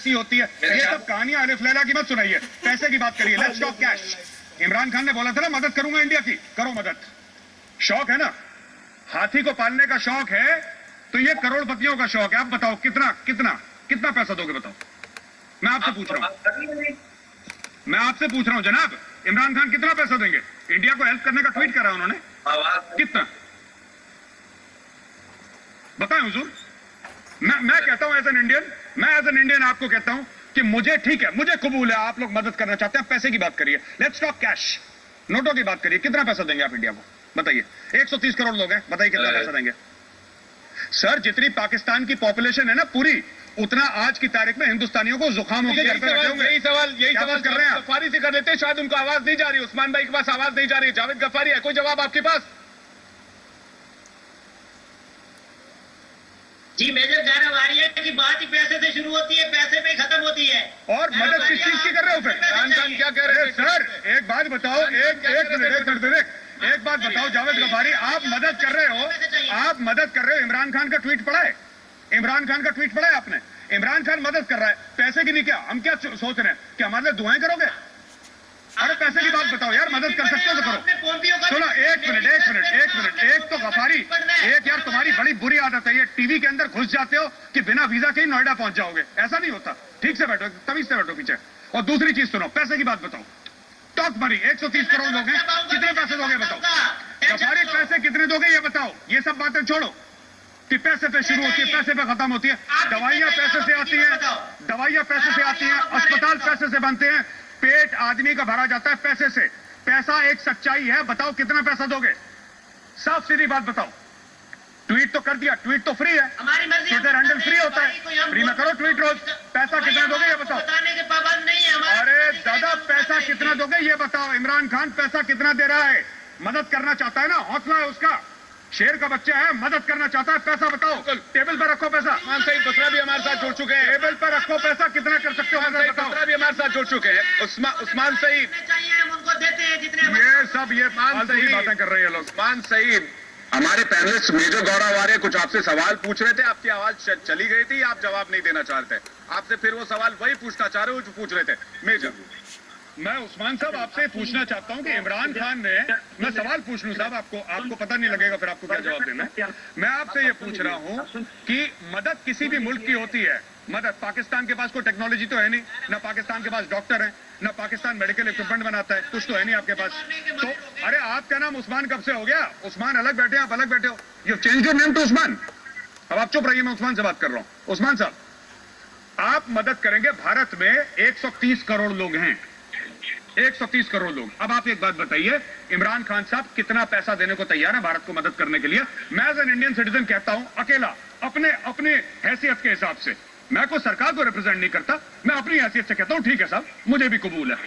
ऐसी होती है, ये सब कहानियां अलिफ लैला की मत सुनाइए, पैसे की बात करिए। Let's talk cash. Imran Khan ने बोला था ना मदद करूंगा इंडिया की, करो मदद। शौक है ना, हाथी को पालने का शौक है तो ये करोड़पतियों का शौक है। आप बताओ कितना कितना कितना पैसा दोगे, बताओ। मैं आपसे पूछ रहा हूं, मैं आपसे पूछ रहा हूं जनाब, इमरान खान कितना पैसा देंगे? इंडिया को हेल्प करने का ट्वीट करा उन्होंने, कितना बताएं हुजूर। मैं कहता हूं एज एन इंडियन, मैं एज एन इंडियन आपको कहता हूं कि मुझे ठीक है, मुझे कबूल है, आप लोग मदद करना चाहते हैं, पैसे की बात करिए। लेट्स टॉक कैश, नोटों की बात करिए। कितना पैसा देंगे आप इंडिया को, बताइए। 130 करोड़ लोग हैं, बताइए कितना पैसा देंगे? सर जितनी पाकिस्तान की पॉपुलेशन है ना पूरी, उतना आज की तारीख में हिंदुस्तानियों को जुकाम होकर घर पे रखे होंगे। यही सवाल कर रहे हैं, गफ्फारी से कर लेते हैं, शायद उनको आवाज नहीं जा रही, उस्मान भाई के पास आवाज नहीं जा रही, जावेद गफ्फारी है कोई जवाब आपके पास? जी मेजर जाना आ रही है कि बात ही पैसे से शुरू होती है, पैसे पे खत्म होती है। और मदद किस चीज की कर रहे हो फिर? क्या कह रहे हैं सर? एक बात बताओ, एक बात बताओ जावेद गफ्फारी, आप मदद कर रहे हो, आप मदद कर रहे हो। इमरान खान का ट्वीट पढ़ा है? इमरान खान का ट्वीट पढ़ा है आपने? इमरान खान मदद कर रहा है पैसे की नहीं, क्या हम क्या सोच रहे हैं कि हमारे लिए दुआएं करोगे? अरे पैसे की बात बताओ यार, मदद कर सकते हो तो करो। सुनो एक मिनट, एक तो गफ्फारी, एक यार तुम्हारी बड़ी बुरी आदत है, ये टीवी के अंदर घुस जाते हो कि बिना वीजा के ही नोएडा पहुंच जाओगे। ऐसा नहीं होता, ठीक से बैठो, तमीज से बैठो पीछे। और दूसरी चीज सुनो, पैसे की बात बताओ। टॉक मनी 130 करोड़ लोग हैं, कितने पैसे दोगे बताओ? गफ्फारी पैसे कितने दोगे ये बताओ। ये सब बातें छोड़ो कि पैसे पे शुरू होती है, पैसे पे खत्म होती है। दवाइयां पैसे से आती हैं, दवाइयां पैसे से आती हैं, अस्पताल पैसे से बनते हैं, पेट आदमी का भरा जाता है पैसे से। पैसा एक सच्चाई है, बताओ कितना पैसा दोगे? साफ सीधी बात बताओ। ट्वीट तो कर दिया, ट्वीट तो फ्री है, ट्विटर हैंडल फ्री होता है, फ्री में करो ट्वीट रोज। पैसा कितना दोगे ये बताओ? अरे दादा पैसा कितना दोगे ये बताओ? इमरान खान पैसा कितना दे रहा है? मदद करना चाहता है ना, हौसला है उसका, शेर का बच्चा है, मदद करना चाहता है। पैसा बताओ, टेबल पर रखो पैसा। उस्मान सईद बसरा भी हमारे साथ जुड़ चुके हैं, टेबल पर रखो पैसा, कितना कर सकते हो? बसरा भी हमारे साथ जुड़ चुके हैं। उस्मान सईद उनको देते हैं जितने ये सब ये फालतू बातें कर रहे हैं लोग। उस्मान सईद, हमारे पैनलिस्ट मेजर गौरव आर्य कुछ आपसे सवाल पूछ रहे थे, आपकी आवाज चली गई थी, आप जवाब नहीं देना चाहते, आपसे फिर वो सवाल वही पूछना चाह रहे हो जो पूछ रहे थे। मेजर, मैं उस्मान साहब आपसे पूछना चाहता हूं कि इमरान खान ने, मैं सवाल पूछ लूं साहब, आपको पता नहीं लगेगा फिर आपको क्या जवाब देना है। मैं आपसे ये पूछ रहा हूं कि मदद किसी भी मुल्क की होती है, मदद। पाकिस्तान के पास कोई टेक्नोलॉजी तो है नहीं, ना पाकिस्तान के पास डॉक्टर है, ना पाकिस्तान मेडिकल इक्विपमेंट बनाता है, कुछ तो है नहीं आपके पास। तो अरे आपका नाम उस्मान कब से हो गया? उस्मान अलग बैठे, आप अलग बैठे हो, you change your name to Usman. अब आप चुप रहिए, मैं उस्मान से बात कर रहा हूं। उस्मान साहब, आप मदद करेंगे, भारत में 130 करोड़ लोग हैं, 130 करोड़ लोग। अब आप एक बात बताइए, इमरान खान साहब कितना पैसा देने को तैयार है भारत को मदद करने के लिए? मैं एज एन इंडियन सिटीजन कहता हूं, अकेला, अपने हैसियत के हिसाब से, मैं कोई सरकार को रिप्रेजेंट नहीं करता, मैं अपनी हैसियत से कहता हूं ठीक है साहब, मुझे भी कबूल है,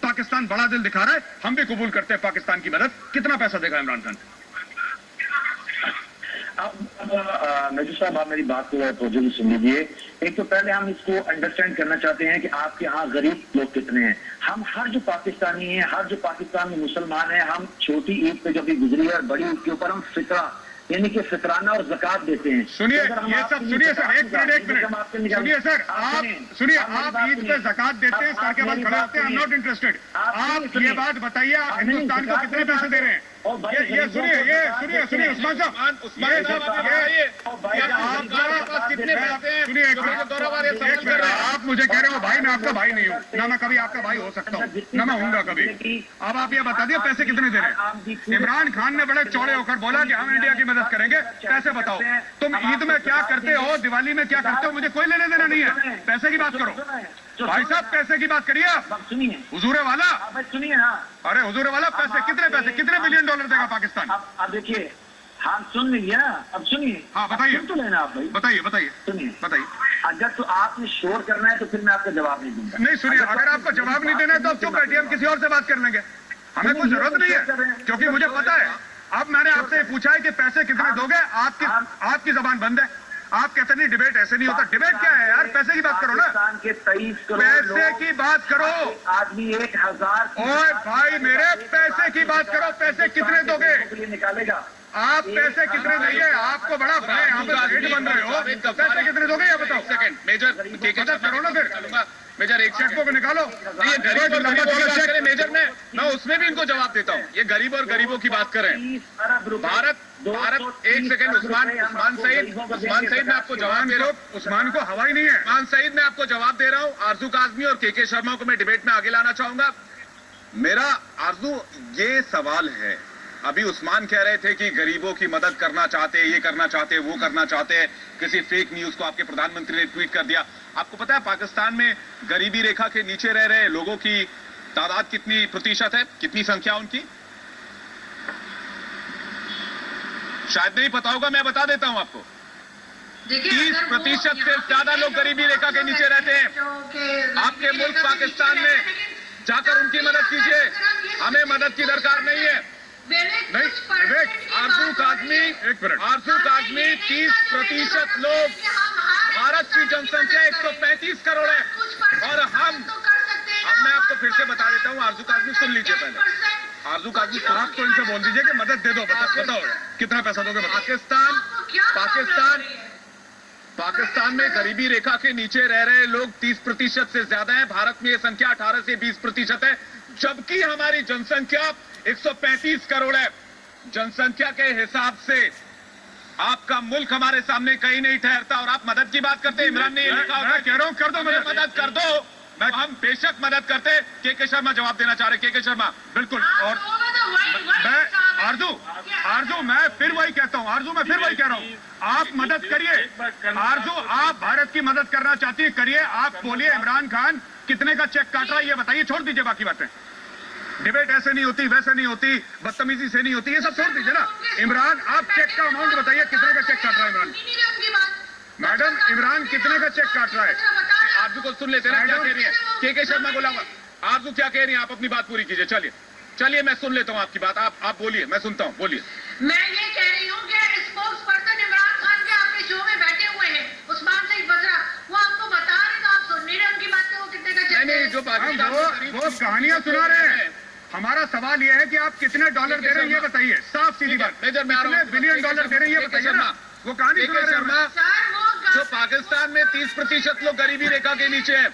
पाकिस्तान बड़ा दिल दिखा रहा है, हम भी कबूल करते हैं पाकिस्तान की मदद। कितना पैसा देगा इमरान खान? मेजर साहब आप मेरी बात को तवज्जो से सुन लीजिए। एक तो पहले हम इसको अंडरस्टैंड करना चाहते हैं कि आपके यहाँ गरीब लोग कितने हैं। हम हर जो पाकिस्तानी हैं, हर जो पाकिस्तान में मुसलमान हैं, हम छोटी ईद पे जब भी गुजरी है और बड़ी ईद के ऊपर हम फितरा यानी कि फितराना और ज़कात देते हैं। सुनिए ये सब, सुनिए सर, एक मिनट सुनिए सर, आप ईद पे ज़कात देते हैं, सर के बाद खड़े होते हैं, आई एम नॉट इंटरेस्टेड। आप ये बात बताइए, आप हिंदुस्तान को कितने पैसे दे रहे हैं? ये सुनिए उस्मान साहब, आप मुझे कह रहे हो भाई, मैं आपका भाई नहीं हूँ ना, मैं कभी आपका भाई हो सकता हूँ ना मैं हूँगा कभी। अब आप ये बता दिए पैसे कितने दे रहे हैं? इमरान खान ने बड़े चौड़े होकर बोला कि हम इंडिया की मदद करेंगे, पैसे बताओ। तुम ईद में क्या करते हो, दिवाली में क्या करते हो, मुझे कोई लेने देना नहीं है, पैसे की बात करो भाई साहब, पैसे की बात करिए आप। सुनिए हुजूर वाला, सुनिए, हाँ, अरे हुजूर वाला, पैसे कितने बिलियन डॉलर देगा पाकिस्तान? अब देखिए, हाँ सुन लीजिए ना, अब सुनिए। हाँ बताइए, तो लेना आप भाई, बताइए सुनिए। अगर तो आपने शोर करना है तो फिर मैं आपका जवाब नहीं दूंगा। नहीं सुनिए, अगर आपको जवाब नहीं देना है तो आप चुप बैठिए, हम किसी और से बात कर लेंगे, हमें कोई जरूरत नहीं है, क्योंकि मुझे पता है। अब मैंने आपसे पूछा है कि पैसे कितने दोगे, आपकी जबान बंद है, आप कहते नहीं डिबेट ऐसे नहीं होता। डिबेट क्या है यार, पैसे की बात करो ना, के 23 करोड़ पैसे की बात करो। आदमी 1000 ओए भाई मेरे, पैसे की बात करो, पैसे कितने दोगे? निकालेगा। आप पैसे कितने देंगे? आपको बड़ा बड़े यहाँ पे हेड बन रहे हो, पैसे कितने दोगे ये बताओ? सेकंड मेजर मदद करो ना फिर। मेजर एक चेक बुक निकालो। ये गरीब और गरीबों की बात करें मेजर में, मैं उसमें भी इनको जवाब देता हूँ। ये गरीब और गरीबों की बात करें। भारत एक सेकंड उस्मान सईद मैं आपको जवाब दे रहा हूँ। उस्मान को हवा ही नहीं है। उस्मान सईद मैं आपको जवाब दे रहा हूँ। आरजू काजमी और के शर्मा को मैं डिबेट में आगे लाना चाहूंगा। मेरा आरजू ये सवाल है, अभी उस्मान कह रहे थे कि गरीबों की मदद करना चाहते, ये करना चाहते, वो करना चाहते हैं। किसी फेक न्यूज को आपके प्रधानमंत्री ने ट्वीट कर दिया। आपको पता है पाकिस्तान में गरीबी रेखा के नीचे रह रहे लोगों की तादाद कितनी प्रतिशत है, कितनी संख्या उनकी? शायद नहीं पता होगा, मैं बता देता हूं आपको। 30% से ज्यादा लोग गरीबी रेखा के नीचे रहते हैं। आपके मुल्क पाकिस्तान में जाकर उनकी मदद कीजिए। हमें मदद की दरकार नहीं है। नहीं विवेक, आरजू काजमी, एक मिनट। आरजू काजमी 30% लोग, भारत की जनसंख्या 135 करोड़ है और हम, अब मैं आपको फिर से बता देता हूँ। आरजू काजमी सुन लीजिए पहले। आरजू काजमी आप तो इनसे बोल दीजिए कि मदद दे दो। बताओ कितना पैसा दोगे? पाकिस्तान में गरीबी रेखा के नीचे रह रहे लोग 30% से ज्यादा है। भारत में ये संख्या 18 से 20% है, जबकि हमारी जनसंख्या 135 करोड़ है। जनसंख्या के हिसाब से आपका मुल्क हमारे सामने कहीं नहीं ठहरता और आप मदद की बात करते हैं। इमरान ने ये लिखा होता है, कह रहा हूं कर दो, मदद कर दो। हम बेशक मदद करते। के शर्मा जवाब देना चाह रहे। के शर्मा बिल्कुल। और मैं आरजू मैं फिर वही कहता हूँ। आरजू मैं फिर वही कह रहा हूँ, आप मदद करिए। आरजू आप भारत की मदद करना चाहती है, करिए। आप बोलिए इमरान खान कितने का चेक काट रहा है ये बताइए। छोड़ दीजिए बाकी बातें। डिबेट ऐसे नहीं होती, वैसे नहीं होती, बदतमीजी से नहीं होती, ये सब छोड़ दीजिए ना। इमरान आप चेक का अमाउंट बताइए, कितने का चेक काट रहा है इमरान? मैडम इमरान कितने का चेक काट रहा है? आरजू को सुन लेते हैं क्या कह रही है। के शर्मा बोलाऊंगा। आरजू क्या कह रही है, आप अपनी बात पूरी कीजिए। चलिए मैं सुन लेता हूँ आपकी बात। आप बोलिए, मैं सुनता हूँ, बोलिए। मैं ये कह रही हूँ कि स्पोक्स पर्सन इमरान खान के आपके शो में बैठे हुए हैं, उस्मान सईद बसरा, वो आपको बता रहे हैं, आप सुन नहीं रहे उनकी बात। वो कितने का चेक? नहीं, जो पाकिस्तान वो कहानियां सुना रहे हैं। हमारा सवाल यह है कि आप कितने डॉलर दे रहे हैं ये बताइए। साफ सीधी बात। मेजर मैं कितने बिलियन डॉलर दे रहे हैं ये बताइए ना। वो कहानी सुना रहे हैं। जो पाकिस्तान में 30% लोग गरीबी रेखा के नीचे है,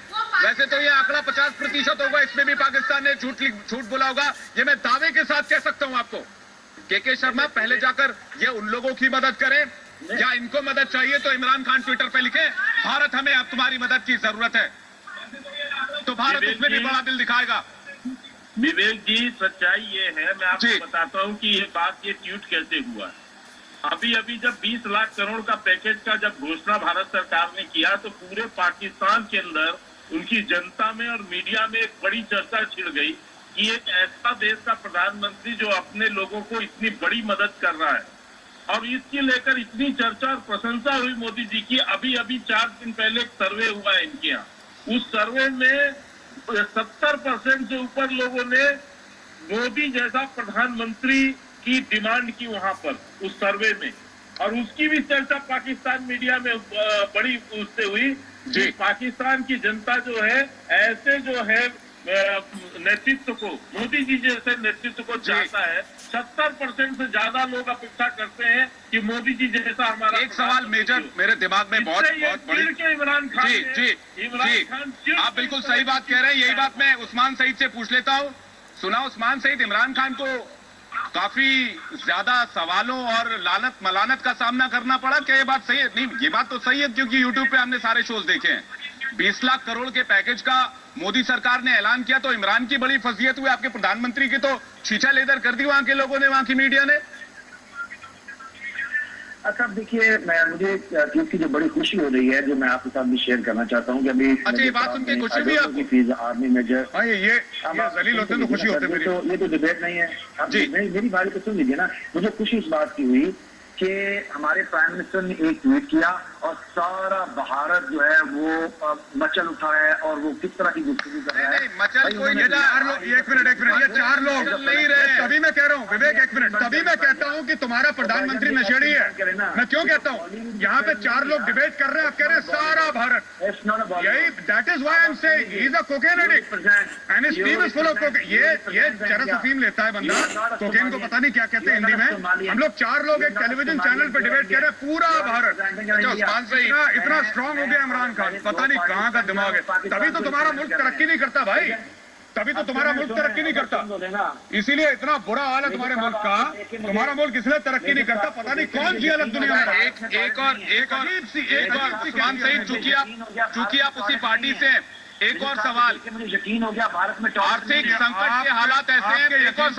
वैसे तो ये आंकड़ा 50% होगा। इसमें भी पाकिस्तान ने झूठ बोला होगा, ये मैं दावे के साथ कह सकता हूं आपको। के शर्मा पहले जाकर ये उन लोगों की मदद करें, या इनको मदद चाहिए तो इमरान खान ट्विटर पे लिखे, भारत हमें अब तुम्हारी मदद की जरूरत है, तो भारत उसमें भी बड़ा दिल दिखाएगा। विवेक जी, सच्चाई ये है, मैं आपको बताता हूँ कि ये ट्वीट कैसे हुआ। अभी जब 20 लाख करोड़ का पैकेज का जब घोषणा भारत सरकार ने किया, तो पूरे पाकिस्तान के अंदर उनकी जनता में और मीडिया में एक बड़ी चर्चा छिड़ गई कि एक ऐसा देश का प्रधानमंत्री जो अपने लोगों को इतनी बड़ी मदद कर रहा है, और इसकी लेकर इतनी चर्चा और प्रशंसा हुई मोदी जी की। अभी 4 दिन पहले एक सर्वे हुआ है इनके यहाँ। उस सर्वे में 70% से ऊपर लोगों ने मोदी जैसा प्रधानमंत्री की डिमांड की वहां पर उस सर्वे में, और उसकी भी चर्चा पाकिस्तान मीडिया में बड़ी उससे हुई कि पाकिस्तान की जनता जो है ऐसे जो है नेतृत्व को, मोदी जी जैसे नेतृत्व को चाहता है। 70% से ज्यादा लोग अपेक्षा करते हैं कि मोदी जी जैसा हमारा। एक सवाल मेजर मेरे दिमाग में बहुत बड़ी। इमरान खान जी, आप बिल्कुल सही बात कह रहे हैं। यही बात मैं उस्मान सईद से पूछ लेता हूँ। सुना उस्मान सईद, इमरान खान को काफी ज्यादा सवालों और मलानत का सामना करना पड़ा, क्या ये बात सही है? नहीं, ये बात तो सही है, क्योंकि यूट्यूब पे हमने सारे शोज देखे हैं। 20 लाख करोड़ के पैकेज का मोदी सरकार ने ऐलान किया तो इमरान की बड़ी फजीयत हुई, आपके प्रधानमंत्री की तो छीछा लेदर कर दी वहां के लोगों ने, वहां की मीडिया ने। अच्छा देखिए, मुझे चीज की जो बड़ी खुशी हो रही है, जो मैं आपके साथ भी शेयर करना चाहता हूँ कि अभी अच्छा, ये बात सुन के खुशी भी आपको? आर्मी मेजर ये जलील होते तो खुशी होते मेरी। ये तो डिबेट नहीं है जी। मेरी बारी तो सुन लीजिए ना। मुझे खुशी इस बात की हुई कि हमारे प्राइम मिनिस्टर ने एक ट्वीट किया और सारा भारत जो है वो मचल उठा है और वो किस तरह की गुफ्तगू कर रहा है। नहीं, मचल कोई ये चार लोग, एक मिनट, ये चार लोग नहीं रहे। तभी मैं कह रहा हूँ विवेक, एक मिनट, तभी मैं कहता हूँ कि तुम्हारा प्रधानमंत्री नशेड़ी है। मैं क्यों कहता हूँ, यहाँ पे चार लोग डिबेट कर रहे हैं, आप कह रहे हैं सारा भारत। यही that is why I am saying he is a cocaine addict and his team is full of cocaine. ये चरस अफीम लेता है बंदा, कोकेन को पता नहीं क्या कहते हैं हिंदी में। हम लोग चार लोग एक टेलीविजन चैनल पर डिबेट कर रहे हैं, पूरा भारत। इतना स्ट्रांग हो गया इमरान खान, पता नहीं कहाँ का दिमाग है। तभी तो तुम्हारा मुल्क तरक्की नहीं करता भाई, तभी तो तुम्हारा मुल्क तरक्की नहीं करता। इसीलिए इतना बुरा हाल है तुम्हारे मुल्क का। तुम्हारा मुल्क इसलिए तरक्की नहीं करता, पता नहीं कौन सी अलग दुनिया में। एक और उस्मान सईद, चूंकि आप उसी पार्टी से हैं, एक और सवाल, मुझे यकीन हो गया भारत में आर्थिक संकट के हालात ऐसे हैं। एक और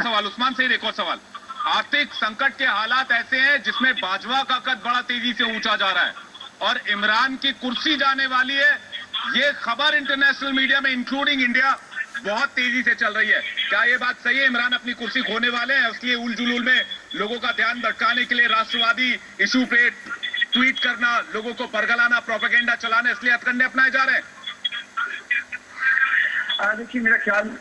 सवाल उस्मान सईद, एक और सवाल। आर्थिक संकट के हालात ऐसे हैं जिसमें बाजवा का कद बड़ा तेजी से ऊंचा जा रहा है और इमरान की कुर्सी जाने वाली है, ये खबर इंटरनेशनल मीडिया में इंक्लूडिंग इंडिया बहुत तेजी से चल रही है। क्या ये बात सही है, इमरान अपनी कुर्सी खोने वाले हैं, इसलिए उल जुलूल में लोगों का ध्यान भटकाने के लिए राष्ट्रवादी इशू पे ट्वीट करना, लोगों को बरगलाना, प्रोपेगेंडा चलाना, इसलिए हथकंडे अपनाए जा रहे हैं? देखिए मेरा ख्याल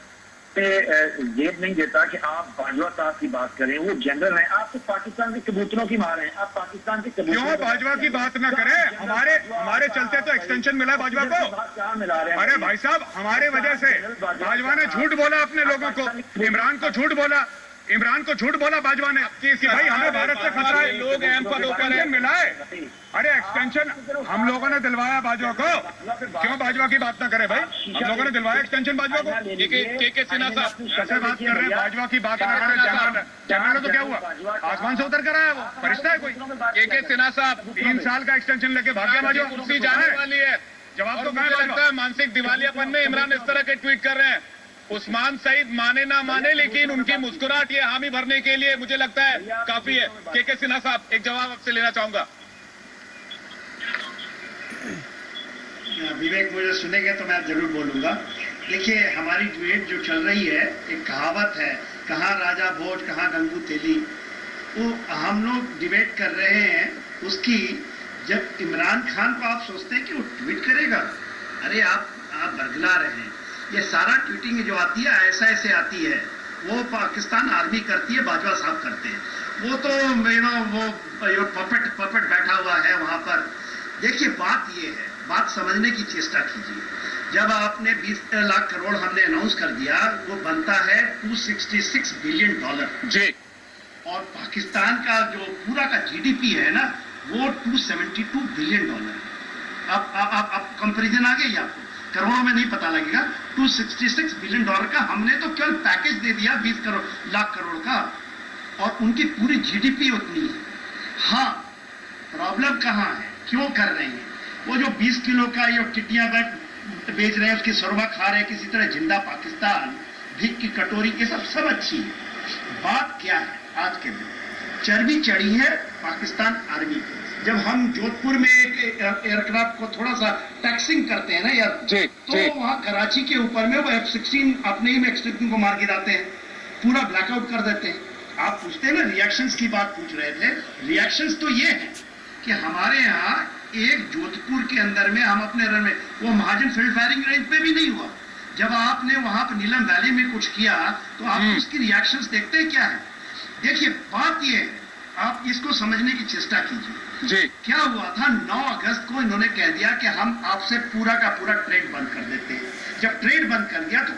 जेब नहीं देता कि आप बाजवा साहब की बात करें, वो जनरल हैं। आप तो पाकिस्तान के कबूतरों की मार हैं, आप पाकिस्तान के कबूतरों। क्यों बाजवा की बात ना करें? हमारे चलते तो एक्सटेंशन मिला बाजवा को। क्या मिला रहे हैं? अरे भाई साहब, हमारे वजह से बाजवा ने झूठ बोला अपने लोगों को, इमरान को झूठ बोला बाजवा ने कि भाई हमें भारत से खतरा है, लोग एम पर ऊपर है, मिला है। अरे एक्सटेंशन हम लोगों ने दिलवाया बाजवा को, क्यों बाजवा की बात ना करें भाई? हम लोगों ने दिलवाया एक्सटेंशन बाजवा को। के सिन्हा साहब कैसे बात कर रहे हैं? बाजवा की बात ना करें। जनरल तो क्या हुआ, आसमान से उतर कर आया, वो फरिश्ता है कोई? के सिन्हा साहब 3 साल का एक्सटेंशन लेके भाग गया बाजवा, कुर्सी जाने वाली है। जवाब तो मुझे लगता है मानसिक दिवालियापन में इमरान इस तरह के ट्वीट कर रहे हैं। उस्मान सईद माने ना माने, लेकिन उनकी मुस्कुराहट ये हामी भरने के लिए मुझे लगता है काफी है। के सिन्हा साहब, एक जवाब आपसे लेना चाहूंगा। विवेक मुझे सुनेंगे तो मैं जरूर बोलूंगा। देखिए हमारी डिबेट जो चल रही है, एक कहावत है, कहाँ राजा भोज कहाँ गंगू तेली, वो हम लोग डिबेट कर रहे हैं उसकी। जब इमरान खान को आप सोचते हैं कि वो ट्वीट करेगा, अरे आप बरगला रहे हैं। ये सारा ट्वीटिंग जो आती है ऐसे आती है, वो पाकिस्तान आर्मी करती है, बाजवा साहब करते हैं। वो तो वो पपेट बैठा हुआ है वहां पर। देखिए बात ये है, बात समझने की चेष्टा कीजिए। जब आपने 20 लाख करोड़ हमने अनाउंस कर दिया, वो बनता है $266 बिलियन जी, और पाकिस्तान का जो पूरा का जीडीपी है ना, वो $272 बिलियन। अब कंपैरिजन आ गई आपको, करोड़ों में नहीं पता लगेगा। $266 बिलियन का हमने तो केवल पैकेज दे दिया 20 लाख करोड़ का, और उनकी पूरी जीडीपी उतनी है। हाँ, प्रॉब्लम कहाँ है, क्यों कर रहे हैं? वो जो 20 किलो का ये टिड्डियां बेच रहे हैं, उसकी शोरबा खा रहे हैं, किसी तरह जिंदा पाकिस्तान, भीख की कटोरी, ये सब अच्छी है। बात क्या है आज के दिन? चर्बी चढ़ी है पाकिस्तान आर्मी को। जब हम जोधपुर में एक एयरक्राफ्ट को थोड़ा सा टैक्सिंग करते हैं ना यार, तो वहाँ कराची के ऊपर में वो F-16 अपने ही में F-16 को मार गिराते हैं, पूरा ब्लैकआउट कर देते हैं। आप पूछते हैं ना, रिएक्शंस की बात पूछ रहे थे। रिएक्शंस तो ये है कि हमारे यहाँ एक जोधपुर के अंदर में हम अपने रन में, वो महाजन फील्ड फायरिंग रेंज पे भी नहीं हुआ। जब आपने वहां पर नीलम वैली में कुछ किया तो आप उसकी रिएक्शंस देखते हैं क्या है। देखिए बात ये है, आप इसको समझने की चेष्टा कीजिए जी। क्या हुआ था, 9 अगस्त को इन्होंने कह दिया कि हम आपसे पूरा का पूरा ट्रेड बंद कर देते हैं। जब ट्रेड बंद कर दिया तो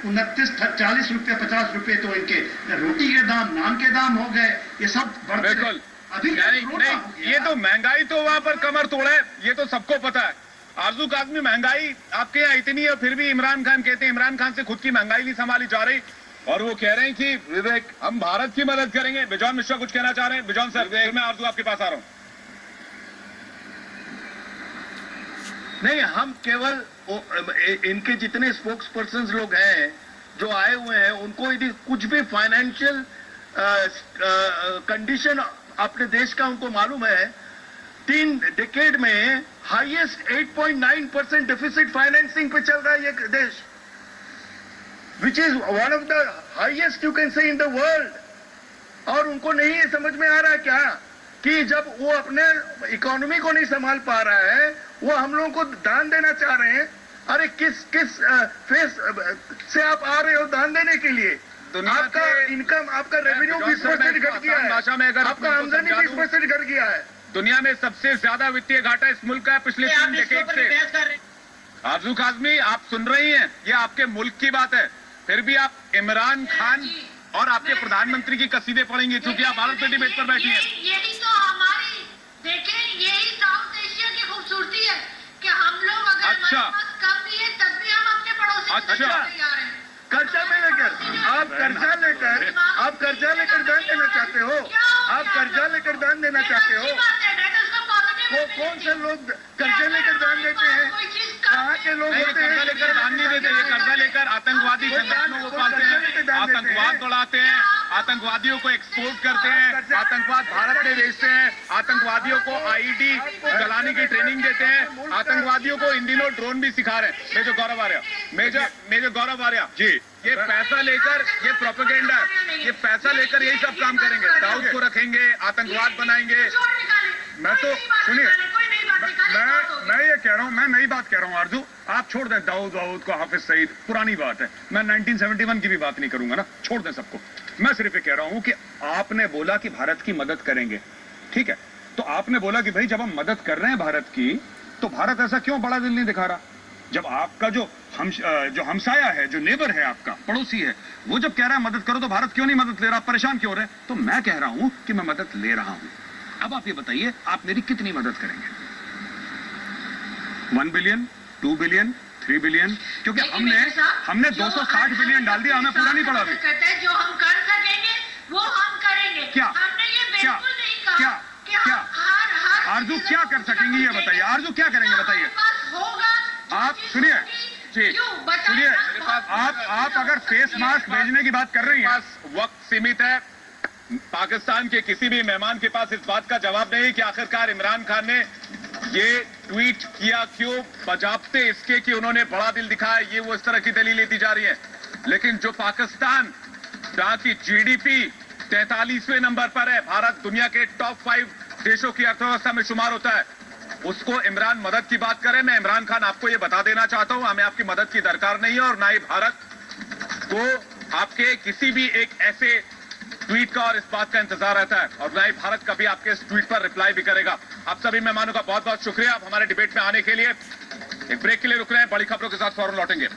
40 रुपए 50 रुपए तो इनके रोटी के दाम, नान के दाम हो गए, ये सब बढ़ते गए। अभी नहीं, ये तो महंगाई तो वहां पर कमर तोड़ा है, ये तो सबको पता है। आरजू काज़मी, महंगाई आपके यहाँ इतनी है, फिर भी इमरान खान कहते हैं इमरान खान से खुद की महंगाई नहीं संभाली जा रही, और वो कह रहे हैं कि विवेक हम भारत की मदद करेंगे। बिजॉन मिश्रा कुछ कहना चाह रहे हैं? बिजॉन सर, मैं आरजू आपके पास आ रहा हूं। नहीं, हम केवल इनके जितने स्पोक्स पर्सन लोग हैं जो आए हुए हैं, उनको यदि कुछ भी फाइनेंशियल कंडीशन अपने देश का उनको मालूम है, 3 डिकेड में हाईएस्ट 8.9% डेफिसिट फाइनेंसिंग पे चल रहा है ये देश, which is one of the highest you can say in the world. और उनको नहीं समझ में आ रहा है क्या कि जब वो अपने इकोनॉमी को नहीं संभाल पा रहा है, वो हम लोगों को दान देना चाह रहे हैं। अरे किस फेस से आप आ रहे हो दान देने के लिए? आपका इनकम, आपका रेवेन्यू 20% घट गया है, भाषा में अगर आपका आमदनी 20% घट गया है। दुनिया में सबसे ज्यादा वित्तीय घाटा इस मुल्क का है पिछले 3 डेकेड से। आरजू काजमी, आप सुन रही हैं, ये आपके मुल्क की बात है, फिर भी आप इमरान खान और आपके प्रधानमंत्री की कसीदे पढ़ेंगे क्योंकि आप भारत में डिबेट पर बैठी हैं। यही तो हमारी, देखें, यही साउथ एशिया की खूबसूरती है कि हम लोग अगर अच्छा। हमारे पास कम भी है तब भी हम अपने पड़ोसी को अच्छा। देने तैयार हैं। कर्जा में लेकर आप कर्जा लेकर दान देना चाहते हो? आप कर्जा लेकर दान देना चाहते हो? वो कौन से लोग कर्जा लेकर दान देते हैं? कहाँ के लोग नहीं, होते हैं? कर्जा लेकर दान नहीं देते, ये कर्जा लेकर आतंकवादी संगठनों को पालते हैं, आतंकवाद दौड़ाते हैं, आतंकवादियों को एक्सपोर्ट करते हैं, आतंकवाद भारत में भेजते हैं, आतंकवादियों को आईडी जलाने की ट्रेनिंग देते हैं, आतंकवादियों को इन दिनों ड्रोन भी सिखा रहे हैं। मेजर गौरव आर्या जी, ये पैसा लेकर, ये प्रोपेगेंडा है, ये पैसा लेकर यही सब काम करेंगे, दाऊद को रखेंगे, आतंकवाद बनाएंगे। मैं तो सुनिए, मैं ये कह रहा हूँ, मैं नई बात कह रहा हूँ आरजू, आप छोड़ दें दाऊद को, हाफिज सईद, पुरानी बात है। मैं 1971 की भी बात नहीं करूंगा ना, छोड़ दें सबको। मैं सिर्फ ये कह रहा हूँ कि आपने बोला कि भारत की मदद करेंगे, ठीक है, तो आपने बोला कि भाई जब हम मदद कर रहे हैं भारत की, तो भारत ऐसा क्यों बड़ा दिल नहीं दिखा रहा? जब आपका जो हमसाया है, जो नेबर है, आपका पड़ोसी है, वो जब कह रहा है मदद करो, तो भारत क्यों नहीं मदद ले रहा? आप परेशान क्यों हो रहे हैं? तो मैं कह रहा हूं कि मैं मदद ले रहा हूं। अब आप ये बताइए, आप मेरी कितनी मदद करेंगे? 1 बिलियन, 2 बिलियन, 3 बिलियन? क्योंकि हमने 260 बिलियन डाल दिया, हमें पूरा नहीं पड़ा अभी। जो हम कर सकेंगे वो हम करेंगे। क्या? हमने ये क्या? बिल्कुल नहीं कहा क्या? कि क्या? हर आरजू क्या कर सकेंगी ये बताइए, आरजू क्या करेंगे बताइए? होगा। आप सुनिए जी, सुनिए, आप अगर फेस मास्क भेजने की बात कर रही हैं, वक्त सीमित है। पाकिस्तान के किसी भी मेहमान के पास इस बात का जवाब नहीं कि आखिरकार इमरान खान ने ये ट्वीट किया क्यों, बजाबते इसके कि उन्होंने बड़ा दिल दिखाया, ये वो इस तरह की दलीलें दी जा रही है। लेकिन जो पाकिस्तान, जहां की जीडीपी 43वें नंबर पर है, भारत दुनिया के टॉप 5 देशों की अर्थव्यवस्था में शुमार होता है, उसको इमरान मदद की बात करें। मैं इमरान खान आपको ये बता देना चाहता हूं, हमें आपकी मदद की दरकार नहीं है, और ना ही भारत को आपके किसी भी एक ऐसे ट्वीट का और इस बात का इंतजार रहता है, और ना ही भारत कभी आपके इस ट्वीट पर रिप्लाई भी करेगा। आप सभी मेहमानों का बहुत बहुत शुक्रिया, आप हमारे डिबेट में आने के लिए। एक ब्रेक के लिए रुक रहे हैं, बड़ी खबरों के साथ फौरन लौटेंगे।